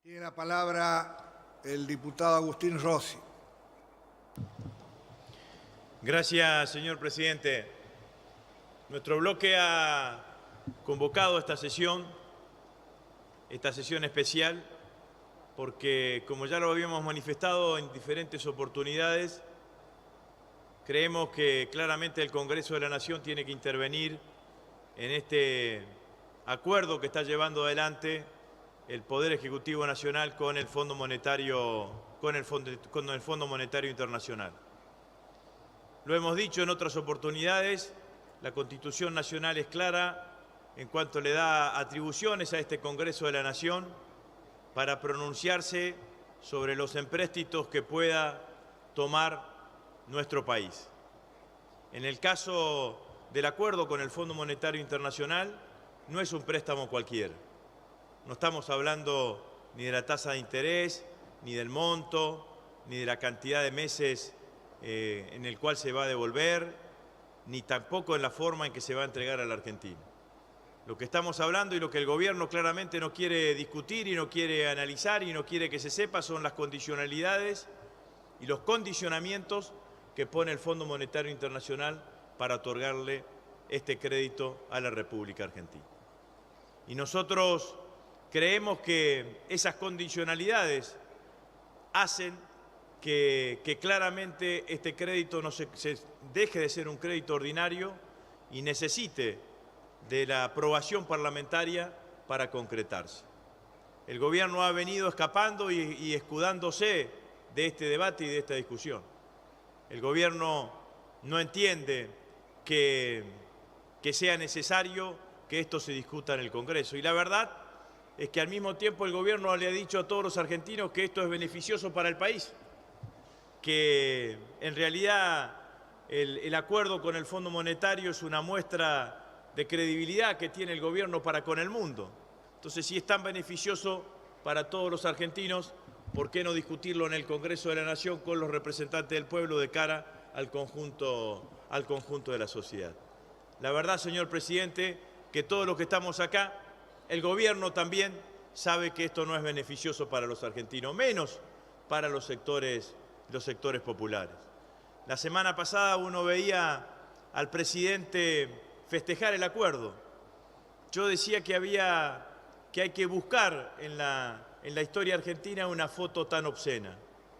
Tiene la palabra el diputado Agustín Rossi. Gracias, señor presidente. Nuestro bloque ha convocado esta sesión especial, porque, como ya lo habíamos manifestado en diferentes oportunidades, creemos que claramente el Congreso de la Nación tiene que intervenir en este acuerdo que está llevando adelante el Poder Ejecutivo Nacional con el Fondo Monetario, con el Fondo Monetario Internacional. Lo hemos dicho en otras oportunidades, la Constitución Nacional es clara en cuanto le da atribuciones a este Congreso de la Nación para pronunciarse sobre los empréstitos que pueda tomar nuestro país. En el caso del acuerdo con el Fondo Monetario Internacional, no es un préstamo cualquiera. No estamos hablando ni de la tasa de interés, ni del monto, ni de la cantidad de meses en el cual se va a devolver, ni tampoco en la forma en que se va a entregar a la Argentina. Lo que estamos hablando y lo que el gobierno claramente no quiere discutir y no quiere analizar y no quiere que se sepa son las condicionalidades y los condicionamientos que pone el Fondo Monetario Internacional para otorgarle este crédito a la República Argentina. Y nosotros creemos que esas condicionalidades hacen que claramente este crédito no se deje de ser un crédito ordinario y necesite de la aprobación parlamentaria para concretarse. El gobierno ha venido escapando y escudándose de este debate y de esta discusión. El gobierno no entiende que sea necesario que esto se discuta en el Congreso. Y la verdad es que al mismo tiempo el gobierno le ha dicho a todos los argentinos que esto es beneficioso para el país, que en realidad el acuerdo con el Fondo Monetario es una muestra de credibilidad que tiene el gobierno para con el mundo. Entonces, si es tan beneficioso para todos los argentinos, ¿por qué no discutirlo en el Congreso de la Nación con los representantes del pueblo de cara al conjunto de la sociedad? La verdad, señor presidente, que todos los que estamos acá, el gobierno también sabe que esto no es beneficioso para los argentinos, menos para los sectores populares. La semana pasada uno veía al presidente festejar el acuerdo. Yo decía que hay que buscar en la historia argentina una foto tan obscena.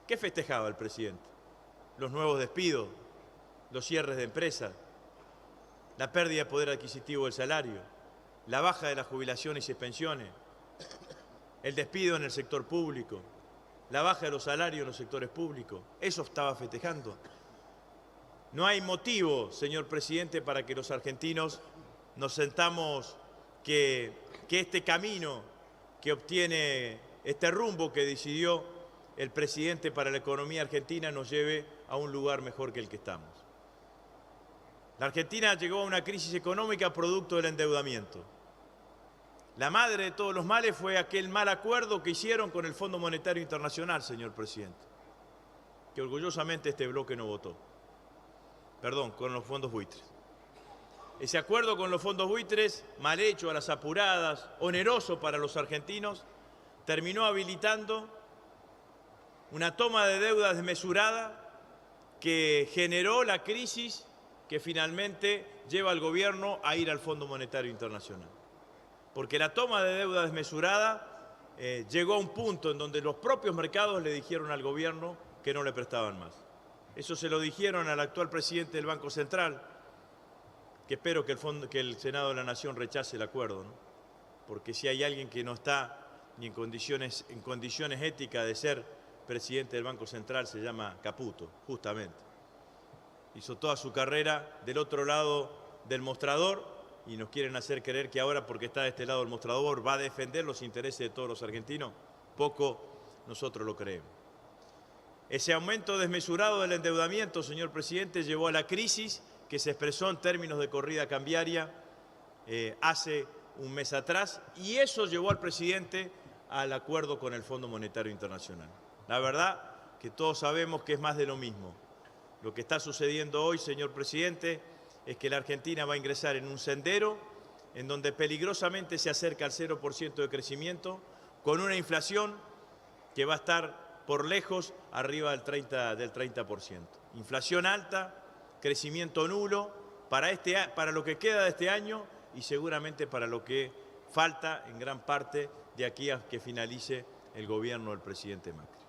¿Qué festejaba el presidente? Los nuevos despidos, los cierres de empresas, la pérdida de poder adquisitivo del salario, la baja de las jubilaciones y pensiones, el despido en el sector público, la baja de los salarios en los sectores públicos. Eso estaba festejando. No hay motivo, señor presidente, para que los argentinos nos sentamos que este camino que obtiene, este rumbo que decidió el presidente para la economía argentina nos lleve a un lugar mejor que el que estamos. La Argentina llegó a una crisis económica producto del endeudamiento. La madre de todos los males fue aquel mal acuerdo que hicieron con el Fondo Monetario Internacional, señor presidente, que orgullosamente este bloque no votó. Perdón, con los fondos buitres. Ese acuerdo con los fondos buitres, mal hecho, a las apuradas, oneroso para los argentinos, terminó habilitando una toma de deuda desmesurada que generó la crisis que finalmente lleva al gobierno a ir al Fondo Monetario Internacional. Porque la toma de deuda desmesurada llegó a un punto en donde los propios mercados le dijeron al gobierno que no le prestaban más. Eso se lo dijeron al actual presidente del Banco Central, que espero que el Senado de la Nación rechace el acuerdo, ¿no? Porque si hay alguien que no está ni en condiciones éticas de ser presidente del Banco Central, se llama Caputo, justamente. Hizo toda su carrera del otro lado del mostrador y nos quieren hacer creer que ahora, porque está de este lado del mostrador, va a defender los intereses de todos los argentinos. Poco nosotros lo creemos. Ese aumento desmesurado del endeudamiento, señor presidente, llevó a la crisis que se expresó en términos de corrida cambiaria hace un mes atrás, y eso llevó al presidente al acuerdo con el Fondo Monetario Internacional. La verdad que todos sabemos que es más de lo mismo. Lo que está sucediendo hoy, señor presidente, es que la Argentina va a ingresar en un sendero en donde peligrosamente se acerca al 0% de crecimiento, con una inflación que va a estar por lejos arriba del 30%. Inflación alta, crecimiento nulo para lo que queda de este año y seguramente para lo que falta en gran parte de aquí a que finalice el gobierno del presidente Macri.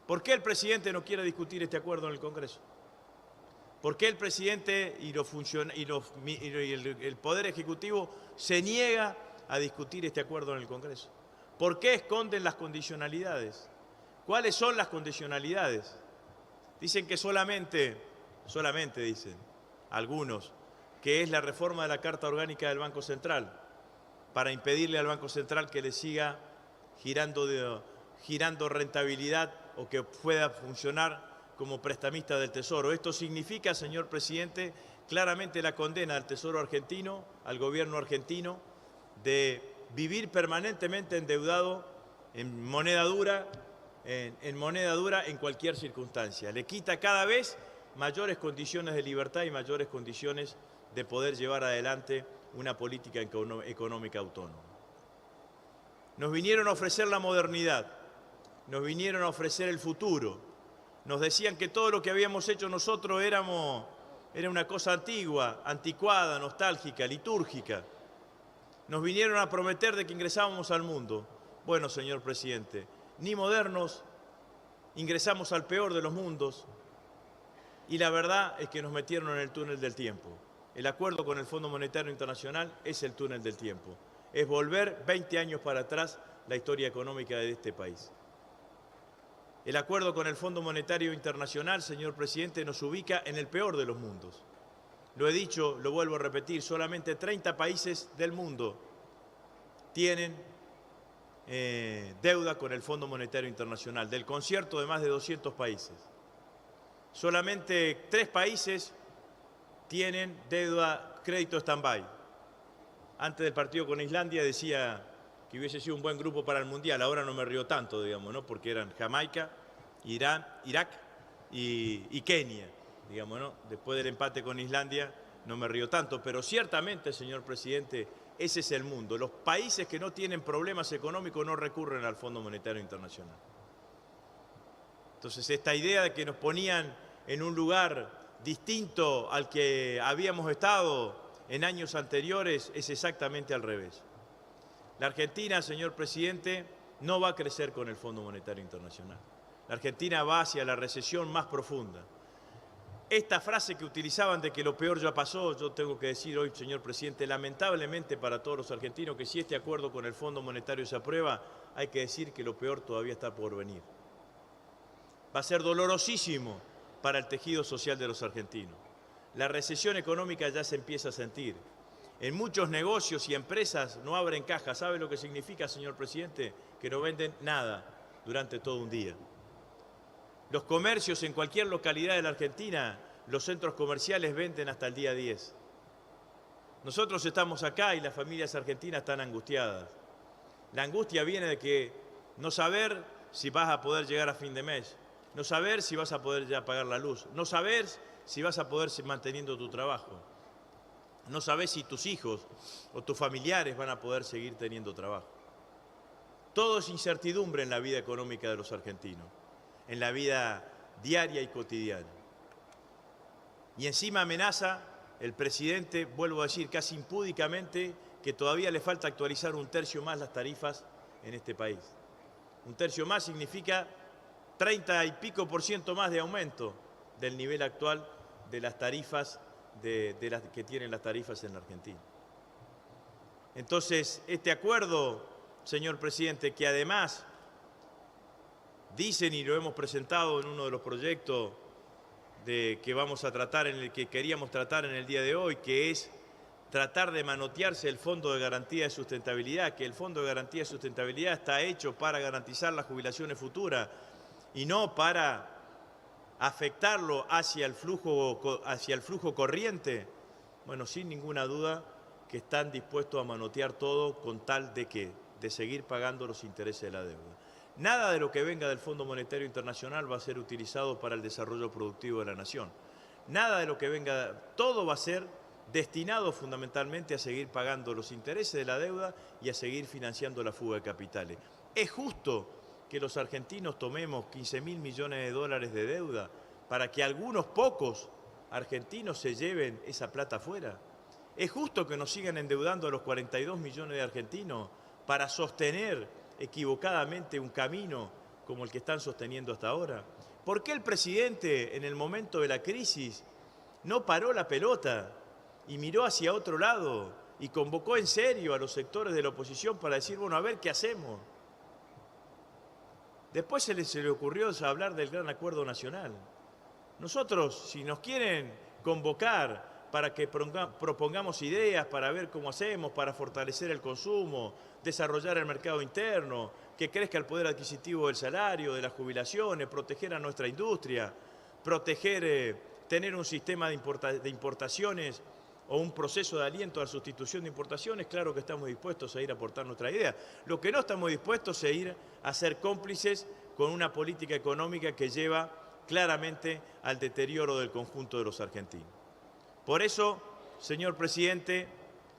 ¿Por qué el presidente no quiere discutir este acuerdo en el Congreso? ¿Por qué el presidente y el Poder Ejecutivo se niega a discutir este acuerdo en el Congreso? ¿Por qué esconden las condicionalidades? ¿Cuáles son las condicionalidades? Dicen que solamente dicen algunos, que es la reforma de la Carta Orgánica del Banco Central, para impedirle al Banco Central que le siga girando rentabilidad o que pueda funcionar como prestamista del Tesoro. Esto significa, señor presidente, claramente la condena al Tesoro argentino, al gobierno argentino, de vivir permanentemente endeudado en moneda dura en cualquier circunstancia. Le quita cada vez mayores condiciones de libertad y mayores condiciones de poder llevar adelante una política económica autónoma. Nos vinieron a ofrecer la modernidad, nos vinieron a ofrecer el futuro. Nos decían que todo lo que habíamos hecho nosotros era una cosa antigua, anticuada, nostálgica, litúrgica. Nos vinieron a prometer de que ingresábamos al mundo. Bueno, señor presidente, ni modernos, ingresamos al peor de los mundos y la verdad es que nos metieron en el túnel del tiempo. El acuerdo con el Fondo Monetario Internacional es el túnel del tiempo. Es volver 20 años para atrás la historia económica de este país. El acuerdo con el Fondo Monetario Internacional, señor presidente, nos ubica en el peor de los mundos. Lo he dicho, lo vuelvo a repetir, solamente 30 países del mundo tienen deuda con el Fondo Monetario Internacional, del concierto de más de 200 países. Solamente 3 países tienen deuda, crédito stand-by. Antes del partido con Islandia decía que hubiese sido un buen grupo para el Mundial. Ahora no me río tanto, digamos, ¿no? Porque eran Jamaica, Irán, Irak y Kenia, digamos, ¿no? Después del empate con Islandia no me río tanto, pero ciertamente, señor presidente, ese es el mundo. Los países que no tienen problemas económicos no recurren al Fondo Monetario Internacional. Entonces, esta idea de que nos ponían en un lugar distinto al que habíamos estado en años anteriores es exactamente al revés. La Argentina, señor presidente, no va a crecer con el Fondo Monetario Internacional. La Argentina va hacia la recesión más profunda. Esta frase que utilizaban de que lo peor ya pasó, yo tengo que decir hoy, señor presidente, lamentablemente para todos los argentinos, que si este acuerdo con el Fondo Monetario se aprueba, hay que decir que lo peor todavía está por venir. Va a ser dolorosísimo para el tejido social de los argentinos. La recesión económica ya se empieza a sentir. En muchos negocios y empresas no abren caja. ¿Sabe lo que significa, señor presidente? Que no venden nada durante todo un día. Los comercios en cualquier localidad de la Argentina, los centros comerciales venden hasta el día 10. Nosotros estamos acá y las familias argentinas están angustiadas. La angustia viene de que no saber si vas a poder llegar a fin de mes, no saber si vas a poder ya pagar la luz, no saber si vas a poder seguir manteniendo tu trabajo, no sabes si tus hijos o tus familiares van a poder seguir teniendo trabajo. Todo es incertidumbre en la vida económica de los argentinos, en la vida diaria y cotidiana. Y encima amenaza el presidente, vuelvo a decir, casi impúdicamente, que todavía le falta actualizar 1/3 más las tarifas en este país. 1/3 más significa 30 y pico % más de aumento del nivel actual de las tarifas que tienen las tarifas en la Argentina. Entonces, este acuerdo, señor presidente, que además dicen, y lo hemos presentado en uno de los proyectos que vamos a tratar, en el que queríamos tratar en el día de hoy, que es tratar de manotearse el Fondo de Garantía de Sustentabilidad, que el Fondo de Garantía de Sustentabilidad está hecho para garantizar las jubilaciones futuras y no para afectarlo hacia el flujo corriente. Bueno, sin ninguna duda que están dispuestos a manotear todo con tal de seguir pagando los intereses de la deuda. Nada de lo que venga del Fondo Monetario Internacional va a ser utilizado para el desarrollo productivo de la nación. Nada de lo que venga, todo va a ser destinado fundamentalmente a seguir pagando los intereses de la deuda y a seguir financiando la fuga de capitales. Es justo que los argentinos tomemos 15.000 millones de dólares de deuda para que algunos pocos argentinos se lleven esa plata afuera? ¿Es justo que nos sigan endeudando a los 42 millones de argentinos para sostener equivocadamente un camino como el que están sosteniendo hasta ahora? ¿Por qué el presidente en el momento de la crisis no paró la pelota y miró hacia otro lado y convocó en serio a los sectores de la oposición para decir, bueno, a ver qué hacemos? Después se le ocurrió hablar del gran acuerdo nacional. Nosotros, si nos quieren convocar para que propongamos ideas, para ver cómo hacemos, para fortalecer el consumo, desarrollar el mercado interno, que crezca el poder adquisitivo del salario, de las jubilaciones, proteger a nuestra industria, tener un sistema de importaciones o un proceso de aliento a la sustitución de importaciones, claro que estamos dispuestos a ir a aportar nuestra idea. Lo que no estamos dispuestos es ir a ser cómplices con una política económica que lleva claramente al deterioro del conjunto de los argentinos. Por eso, señor presidente,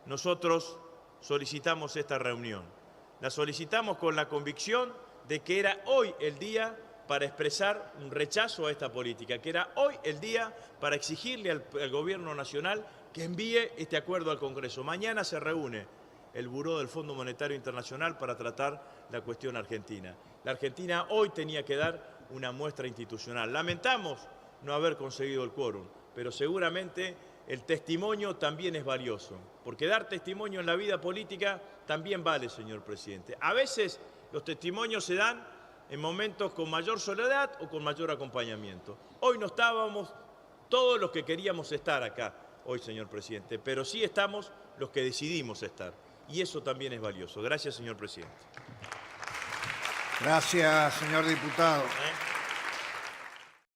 nosotros solicitamos esta reunión. La solicitamos con la convicción de que era hoy el día para expresar un rechazo a esta política, que era hoy el día para exigirle al Gobierno Nacional que envíe este acuerdo al Congreso. Mañana se reúne el Buró del Fondo Monetario Internacional para tratar la cuestión argentina. La Argentina hoy tenía que dar una muestra institucional. Lamentamos no haber conseguido el quórum, pero seguramente el testimonio también es valioso, porque dar testimonio en la vida política también vale, señor presidente. A veces los testimonios se dan en momentos con mayor soledad o con mayor acompañamiento. Hoy no estábamos todos los que queríamos estar acá, hoy, señor presidente, pero sí estamos los que decidimos estar, y eso también es valioso. Gracias, señor presidente. Gracias, señor diputado.